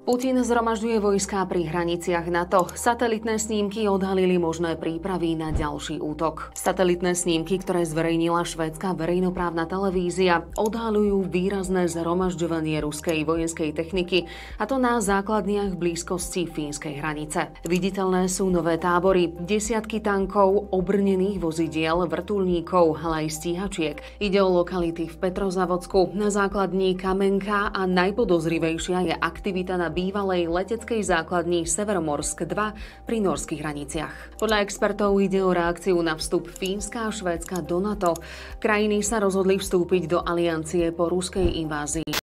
Putin zhromažďuje vojská pri hraniciach NATO. Satelitné snímky odhalili možné prípravy na ďalší útok. Satelitné snímky, ktoré zverejnila švédska verejnoprávna televízia, odhaľujú výrazné zhromažďovanie ruskej vojenskej techniky, a to na základniach v blízkosti fínskej hranice. Viditeľné sú nové tábory, desiatky tankov, obrnených vozidiel, vrtuľníkov, ale aj stíhačiek. Ide o lokality v Petrozavodsku, na základni Kamenka a najpodozrivejšia je aktivita na bývalej leteckej základni Severomorsk 2 pri norských hraniciach. Podľa expertov ide o reakciu na vstup Fínska a Švédska do NATO. Krajiny sa rozhodli vstúpiť do aliancie po ruskej invázii.